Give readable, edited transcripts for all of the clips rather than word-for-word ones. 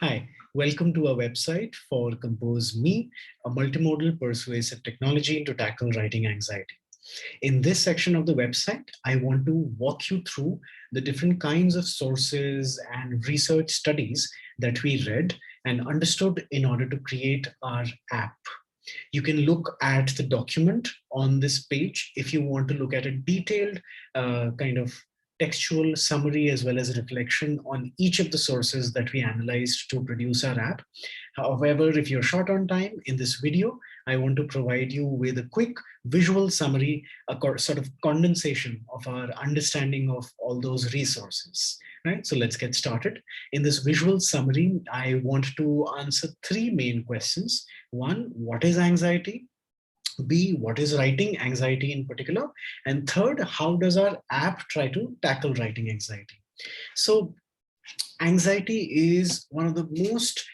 Hi, welcome to our website for Compose Me, a multimodal persuasive technology to tackle writing anxiety. In this section of the website, I want to walk you through the different kinds of sources and research studies that we read and understood in order to create our app. You can look at the document on this page if you want to look at a detailed kind of textual summary as well as a reflection on each of the sources that we analyzed to produce our app. However, if you're short on time in this video, I want to provide you with a quick visual summary, a sort of condensation of our understanding of all those resources. Right, so let's get started. In this visual summary, I want to answer three main questions. One, what is anxiety? B, what is writing anxiety in particular? And third, how does our app try to tackle writing anxiety? So anxiety is one of the most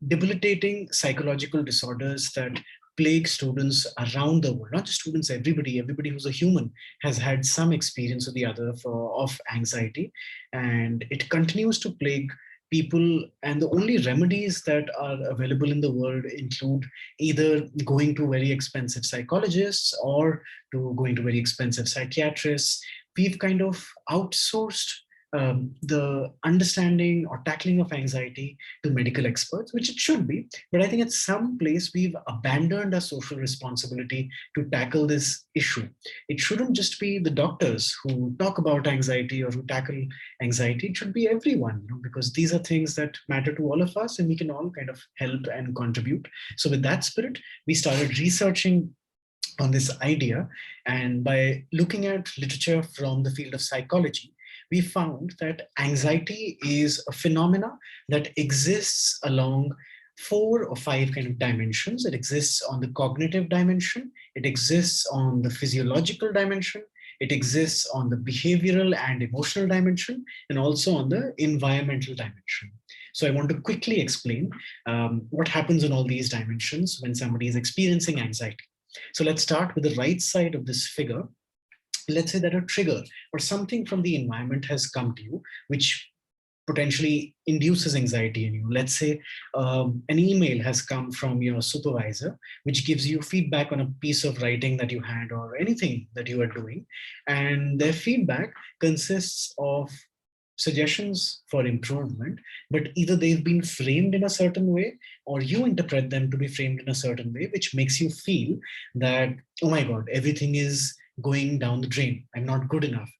debilitating psychological disorders that plague students around the world. Not just students, everybody who's a human has had some experience or the other of anxiety, and it continues to plague people. And the only remedies that are available in the world include either going to very expensive psychologists or to going to very expensive psychiatrists. We've kind of outsourced the understanding or tackling of anxiety to medical experts, which it should be. But I think at some place we've abandoned our social responsibility to tackle this issue. It shouldn't just be the doctors who talk about anxiety or who tackle anxiety. It should be everyone, because these are things that matter to all of us and we can all kind of help and contribute. So with that spirit, we started researching on this idea. And by looking at literature from the field of psychology, we found that anxiety is a phenomena that exists along 4 or 5 kind of dimensions. It exists on the cognitive dimension, it exists on the physiological dimension, it exists on the behavioral and emotional dimension, and also on the environmental dimension. So I want to quickly explain what happens in all these dimensions when somebody is experiencing anxiety. So let's start with the right side of this figure. Let's say that a trigger or something from the environment has come to you, which potentially induces anxiety in you. Let's say an email has come from your supervisor, which gives you feedback on a piece of writing that you had or anything that you are doing. And their feedback consists of suggestions for improvement, but either they've been framed in a certain way or you interpret them to be framed in a certain way, which makes you feel that, oh my God, everything is going down the drain. I'm not good enough.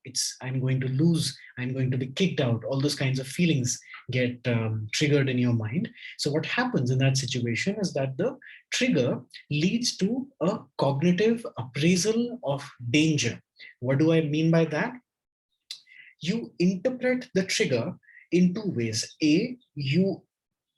I'm going to lose. I'm going to be kicked out. All those kinds of feelings get triggered in your mind. So what happens in that situation is that the trigger leads to a cognitive appraisal of danger. What do I mean by that? You interpret the trigger in 2 ways. A, you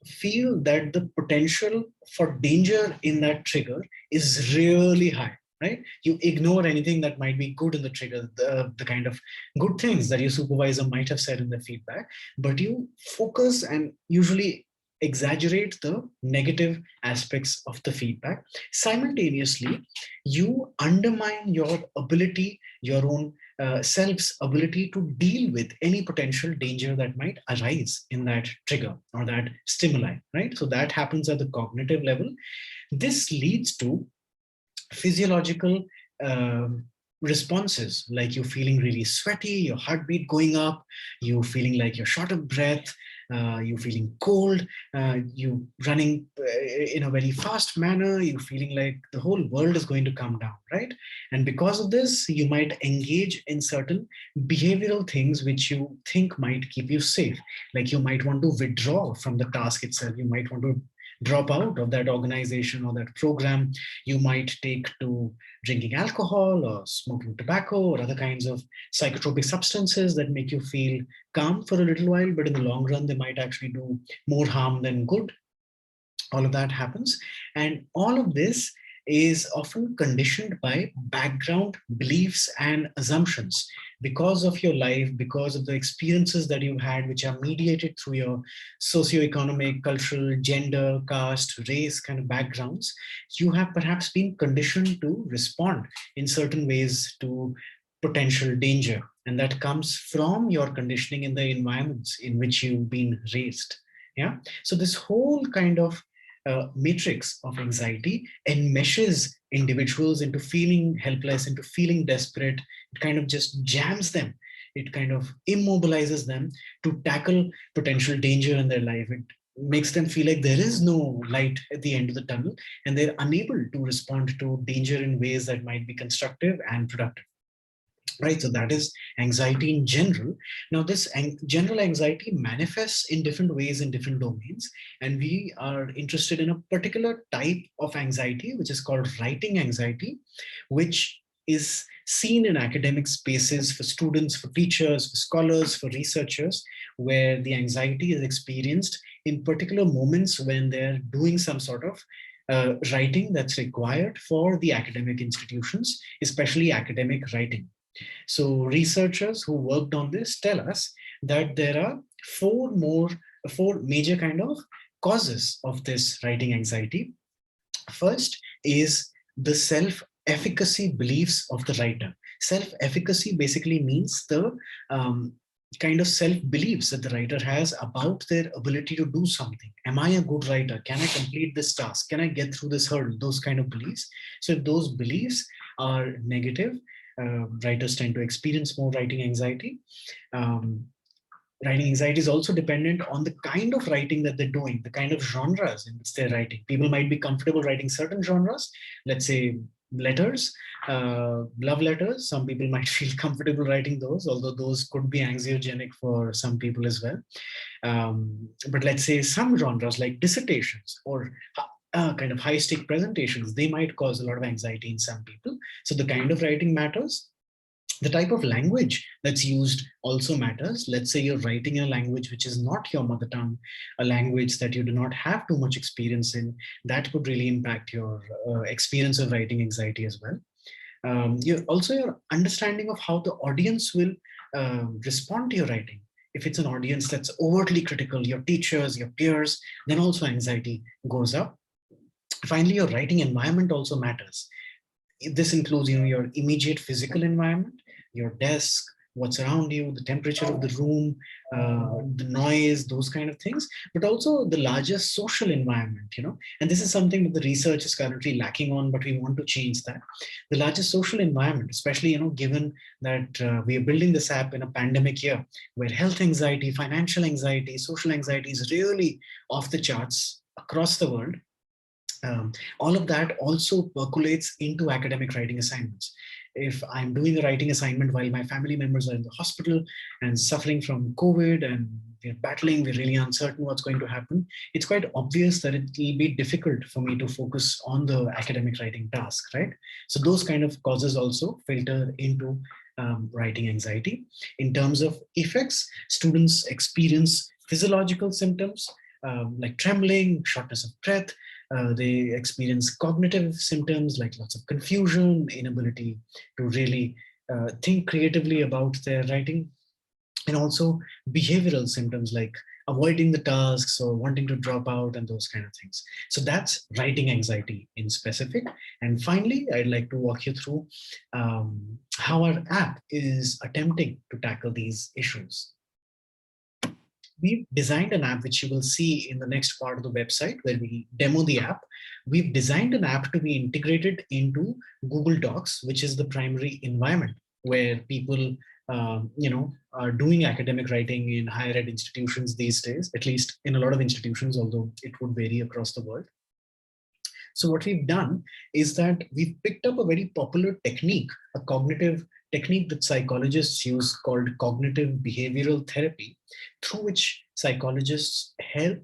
feel that the potential for danger in that trigger is really high, right? You ignore anything that might be good in the trigger, the kind of good things that your supervisor might have said in the feedback, but you focus and usually exaggerate the negative aspects of the feedback. Simultaneously, you undermine your ability, your own self's ability to deal with any potential danger that might arise in that trigger or that stimuli, right? So that happens at the cognitive level. This leads to physiological responses, like you feeling really sweaty, your heartbeat going up, you feeling like you're short of breath, you feeling cold, you running in a very fast manner, you feeling like the whole world is going to come down, right? And because of this, you might engage in certain behavioral things which you think might keep you safe. Like you might want to withdraw from the task itself, you might want to drop out of that organization or that program, you might take to drinking alcohol or smoking tobacco or other kinds of psychotropic substances that make you feel calm for a little while, but in the long run, they might actually do more harm than good. All of that happens. And all of this is often conditioned by background beliefs and assumptions because of your life, because of the experiences that you've had, which are mediated through your socioeconomic, cultural, gender, caste, race kind of backgrounds. You have perhaps been conditioned to respond in certain ways to potential danger. And that comes from your conditioning in the environments in which you've been raised. Yeah. So this whole kind of matrix of anxiety enmeshes individuals into feeling helpless, into feeling desperate. It kind of just jams them. It kind of immobilizes them to tackle potential danger in their life. It makes them feel like there is no light at the end of the tunnel, and they're unable to respond to danger in ways that might be constructive and productive. Right, so that is anxiety in general. Now, this general anxiety manifests in different ways in different domains, and we are interested in a particular type of anxiety, which is called writing anxiety, which is seen in academic spaces for students, for teachers, for scholars, for researchers, where the anxiety is experienced in particular moments when they're doing some sort of writing that's required for the academic institutions, especially academic writing. So researchers who worked on this tell us that there are four major kind of causes of this writing anxiety. First is the self-efficacy beliefs of the writer. Self-efficacy basically means the kind of self-beliefs that the writer has about their ability to do something. Am I a good writer? Can I complete this task? Can I get through this hurdle? Those kind of beliefs. So if those beliefs are negative, writers tend to experience more writing anxiety. Um, Writing anxiety is also dependent on the kind of writing that they're doing, the kind of genres in which they're writing. People might be comfortable writing certain genres, let's say letters, love letters. Some people might feel comfortable writing those, although those could be anxiogenic for some people as well. But let's say some genres like dissertations or kind of high stake presentations, they might cause a lot of anxiety in some people. So the kind of writing matters. The type of language that's used also matters. Let's say you're writing in a language which is not your mother tongue, a language that you do not have too much experience in, that could really impact your experience of writing anxiety as well. Your understanding of how the audience will respond to your writing. If it's an audience that's overtly critical, your teachers, your peers, then also anxiety goes up. Finally, your writing environment also matters. This includes, your immediate physical environment, your desk, what's around you, the temperature of the room, the noise, those kind of things, but also the larger social environment, and this is something that the research is currently lacking on, but we want to change that. The larger social environment, especially, given that we are building this app in a pandemic year where health anxiety, financial anxiety, social anxiety is really off the charts across the world. All of that also percolates into academic writing assignments. If I'm doing a writing assignment while my family members are in the hospital and suffering from COVID and we're battling, we're really uncertain what's going to happen, it's quite obvious that it will be difficult for me to focus on the academic writing task, right? So those kind of causes also filter into writing anxiety. In terms of effects, students experience physiological symptoms like trembling, shortness of breath. They experience cognitive symptoms like lots of confusion, inability to really think creatively about their writing, and also behavioral symptoms like avoiding the tasks or wanting to drop out and those kind of things. So that's writing anxiety in specific. And finally, I'd like to walk you through how our app is attempting to tackle these issues. We've designed an app which you will see in the next part of the website where we demo the app. We've designed an app to be integrated into Google Docs, which is the primary environment where people are doing academic writing in higher ed institutions these days, at least in a lot of institutions, although it would vary across the world. So what we've done is that we've picked up a very popular technique, a cognitive technique that psychologists use called cognitive behavioral therapy, through which psychologists help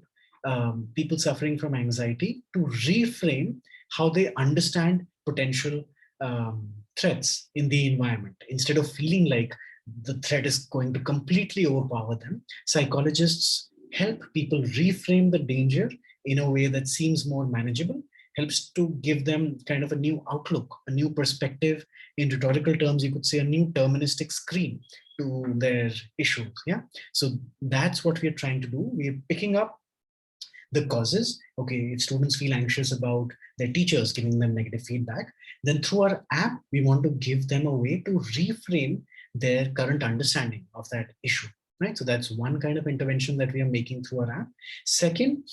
people suffering from anxiety to reframe how they understand potential threats in the environment. Instead of feeling like the threat is going to completely overpower them, psychologists help people reframe the danger in a way that seems more manageable, helps to give them kind of a new outlook, a new perspective. In rhetorical terms, you could say a new deterministic screen to their issues. Yeah. So that's what we're trying to do. We're picking up the causes. Okay, if students feel anxious about their teachers giving them negative feedback, then through our app, we want to give them a way to reframe their current understanding of that issue. right? So that's one kind of intervention that we are making through our app. Second,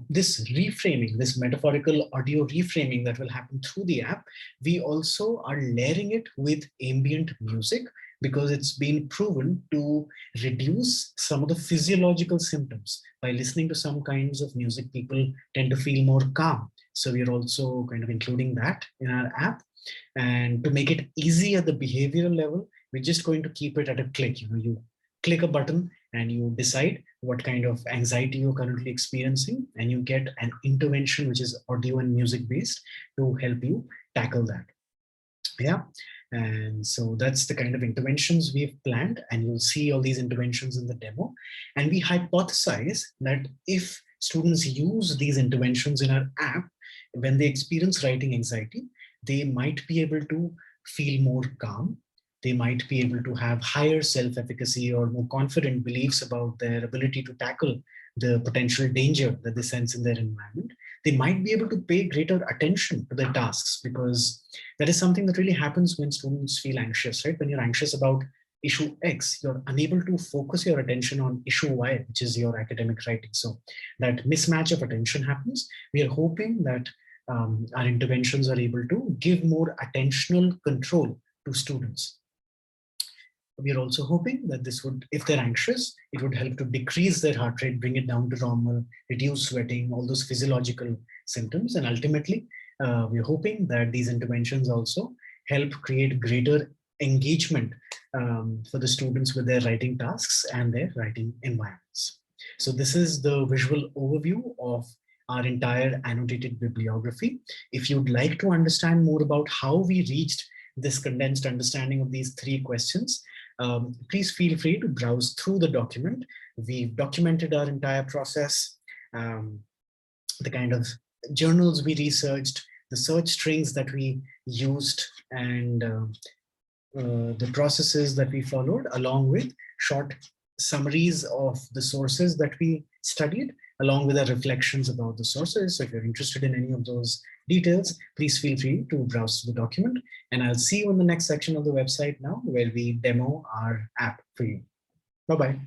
this reframing, this metaphorical audio reframing that will happen through the app, we also are layering it with ambient music because it's been proven to reduce some of the physiological symptoms. By listening to some kinds of music, people tend to feel more calm. So we are also kind of including that in our app. And to make it easy at the behavioral level, we're just going to keep it at a click. You click a button and you decide what kind of anxiety you're currently experiencing, and you get an intervention which is audio and music based to help you tackle that. Yeah. And so that's the kind of interventions we've planned, and you'll see all these interventions in the demo. And we hypothesize that if students use these interventions in our app, when they experience writing anxiety, they might be able to feel more calm. They might be able to have higher self-efficacy or more confident beliefs about their ability to tackle the potential danger that they sense in their environment. They might be able to pay greater attention to their tasks, because that is something that really happens when students feel anxious, right? When you're anxious about issue X, you're unable to focus your attention on issue Y, which is your academic writing. So that mismatch of attention happens. We are hoping that our interventions are able to give more attentional control to students. We are also hoping that this would, if they're anxious, it would help to decrease their heart rate, bring it down to normal, reduce sweating, all those physiological symptoms. And ultimately, we're hoping that these interventions also help create greater engagement for the students with their writing tasks and their writing environments. So this is the visual overview of our entire annotated bibliography. If you'd like to understand more about how we reached this condensed understanding of these 3 questions, please feel free to browse through the document. We've documented our entire process, the kind of journals we researched, the search strings that we used, and the processes that we followed, along with short summaries of the sources that we studied, along with our reflections about the sources. So if you're interested in any of those details, please feel free to browse the document. And I'll see you in the next section of the website now, where we demo our app for you. Bye-bye.